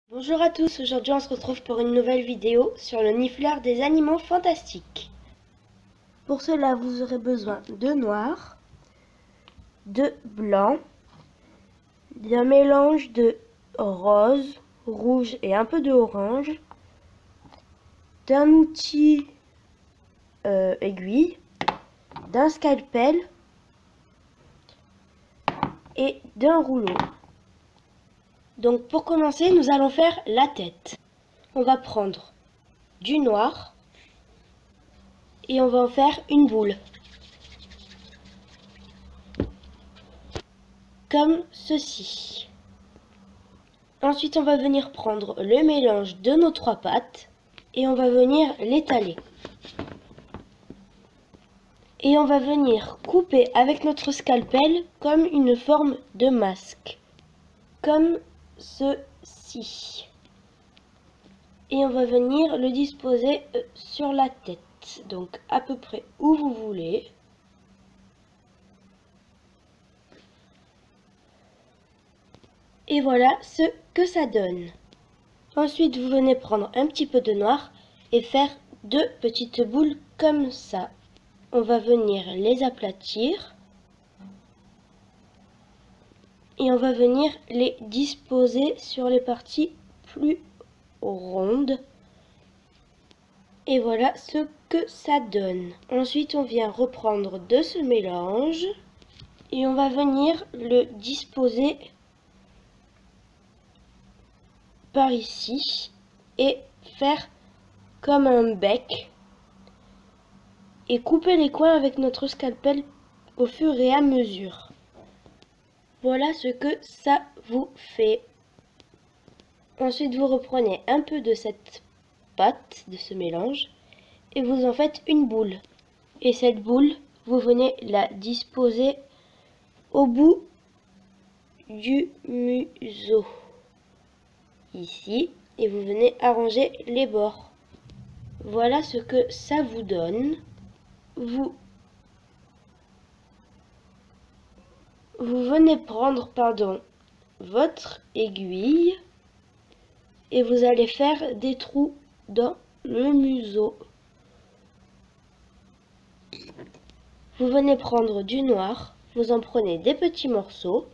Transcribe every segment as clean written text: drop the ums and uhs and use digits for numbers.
Bonjour à tous, aujourd'hui on se retrouve pour une nouvelle vidéo sur le nifleur des animaux fantastiques. Pour cela vous aurez besoin de noir, de blanc, d'un mélange de rose, rouge et un peu de orange, d'un outil aiguille, d'un scalpel et d'un rouleau. Donc pour commencer, nous allons faire la tête. On va prendre du noir et on va en faire une boule. Comme ceci. Ensuite, on va venir prendre le mélange de nos trois pattes et on va venir l'étaler. Et on va venir couper avec notre scalpel comme une forme de masque. Comme ceci. Et on va venir le disposer sur la tête. Donc à peu près où vous voulez. Et voilà ce que ça donne. Ensuite, vous venez prendre un petit peu de noir et faire deux petites boules comme ça. On va venir les aplatir. Et on va venir les disposer sur les parties plus rondes. Et voilà ce que ça donne. Ensuite, on vient reprendre de ce mélange. Et on va venir le disposer par ici. Et faire comme un bec. Et couper les coins avec notre scalpel au fur et à mesure. Voilà ce que ça vous fait. Ensuite, vous reprenez un peu de cette pâte, de ce mélange, et vous en faites une boule. Et cette boule, vous venez la disposer au bout du museau. Ici, et vous venez arranger les bords. Voilà ce que ça vous donne. Vous venez prendre, votre aiguille et vous allez faire des trous dans le museau. Vous venez prendre du noir, vous en prenez des petits morceaux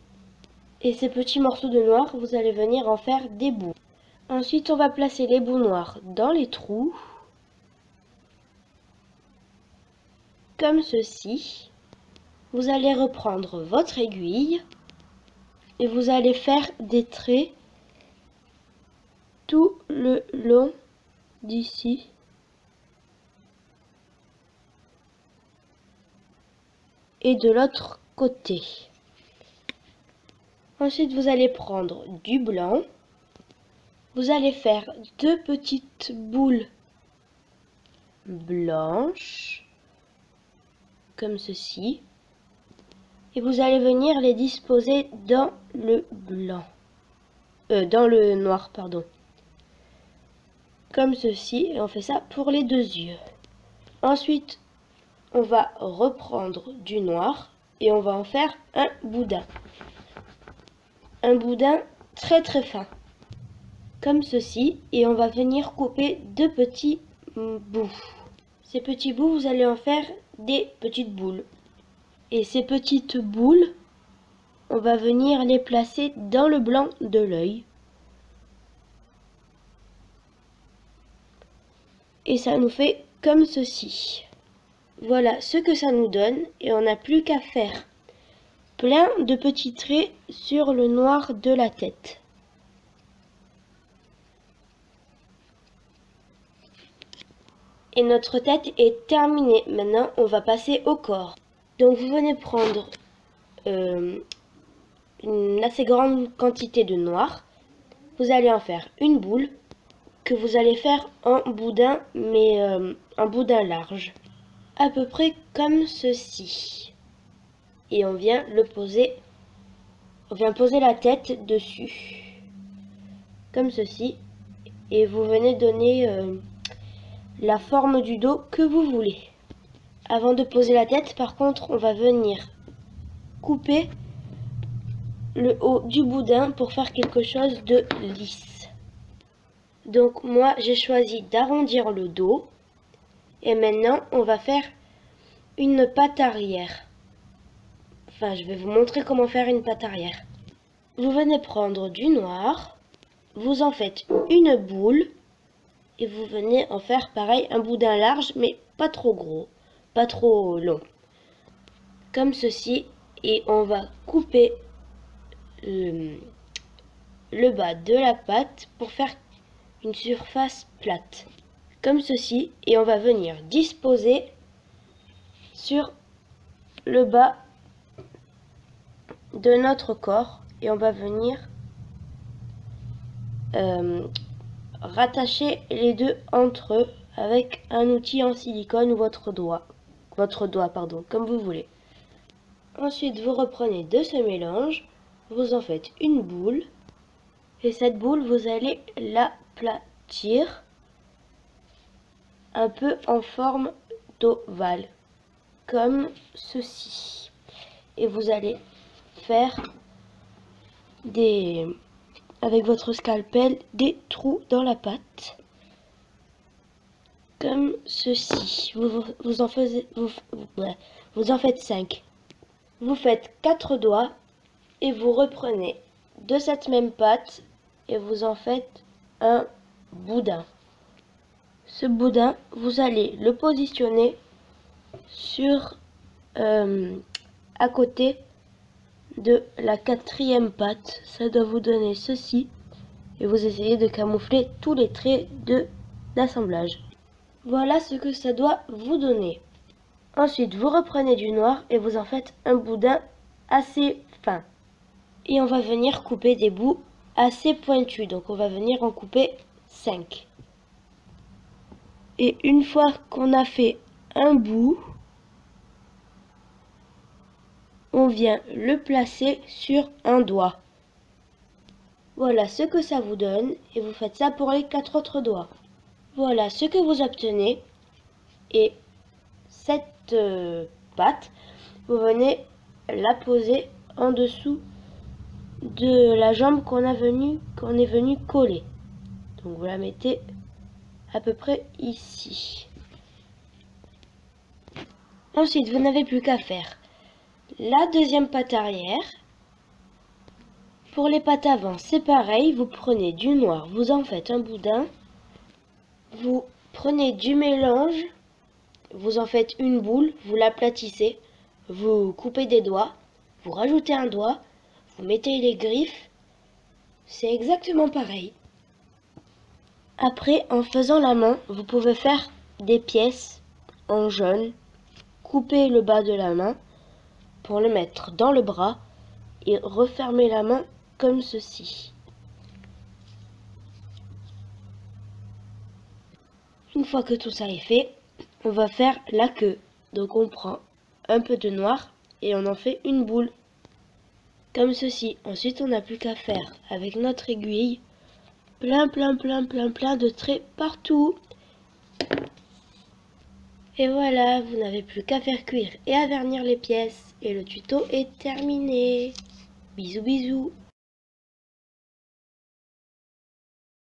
et ces petits morceaux de noir, vous allez venir en faire des bouts. Ensuite, on va placer les bouts noirs dans les trous, comme ceci. Vous allez reprendre votre aiguille et vous allez faire des traits tout le long d'ici. Et de l'autre côté. Ensuite, vous allez prendre du blanc. Vous allez faire deux petites boules blanches, comme ceci. Et vous allez venir les disposer dans le blanc. Dans le noir, pardon. Comme ceci. Et on fait ça pour les deux yeux. Ensuite, on va reprendre du noir et on va en faire un boudin. Un boudin très très fin. Comme ceci. Et on va venir couper deux petits bouts. Ces petits bouts, vous allez en faire des petites boules. Et ces petites boules, on va venir les placer dans le blanc de l'œil. Et ça nous fait comme ceci. Voilà ce que ça nous donne et on n'a plus qu'à faire plein de petits traits sur le noir de la tête. Et notre tête est terminée. Maintenant, on va passer au corps. Donc vous venez prendre une assez grande quantité de noir. Vous allez en faire une boule que vous allez faire en boudin, mais un boudin large. À peu près comme ceci. Et on vient le poser, on vient poser la tête dessus. Comme ceci. Et vous venez donner la forme du dos que vous voulez. Avant de poser la tête, par contre, on va venir couper le haut du boudin pour faire quelque chose de lisse. Donc moi j'ai choisi d'arrondir le dos. Et maintenant on va faire une patte arrière. Enfin, je vais vous montrer comment faire une patte arrière. Vous venez prendre du noir, vous en faites une boule et vous venez en faire pareil un boudin large mais pas trop gros, pas trop long. Comme ceci, et on va couper le bas de la pâte pour faire une surface plate. Comme ceci, et on va venir disposer sur le bas de notre corps et on va venir rattacher les deux entre eux avec un outil en silicone ou votre doigt pardon, comme vous voulez. Ensuite, vous reprenez de ce mélange, vous en faites une boule et cette boule, vous allez l'aplatir un peu en forme d'ovale, comme ceci. Et vous allez faire avec votre scalpel des trous dans la pâte, comme ceci. Vous en faites 5. Vous faites 4 doigts et vous reprenez de cette même pâte et vous en faites un boudin. Ce boudin, vous allez le positionner sur à côté de la 4e pâte. Ça doit vous donner ceci et vous essayez de camoufler tous les traits d'assemblage. Voilà ce que ça doit vous donner. Ensuite, vous reprenez du noir et vous en faites un boudin assez fin. Et on va venir couper des bouts assez pointus. Donc on va venir en couper 5. Et une fois qu'on a fait un bout, on vient le placer sur un doigt. Voilà ce que ça vous donne et vous faites ça pour les 4 autres doigts. Voilà ce que vous obtenez et cette pâte, vous venez la poser en dessous de la jambe qu'on est venu coller. Donc vous la mettez à peu près ici. Ensuite, vous n'avez plus qu'à faire la deuxième patte arrière. Pour les pattes avant, c'est pareil, vous prenez du noir, vous en faites un boudin, vous prenez du mélange, vous en faites une boule, vous l'aplatissez, vous coupez des doigts, vous rajoutez un doigt, vous mettez les griffes, c'est exactement pareil. Après, en faisant la main, vous pouvez faire des pièces en jaune, couper le bas de la main pour le mettre dans le bras et refermer la main comme ceci. Une fois que tout ça est fait, on va faire la queue. Donc on prend un peu de noir et on en fait une boule. Comme ceci. Ensuite, on n'a plus qu'à faire avec notre aiguille plein de traits partout. Et voilà, vous n'avez plus qu'à faire cuire et à vernir les pièces. Et le tuto est terminé. Bisous bisous.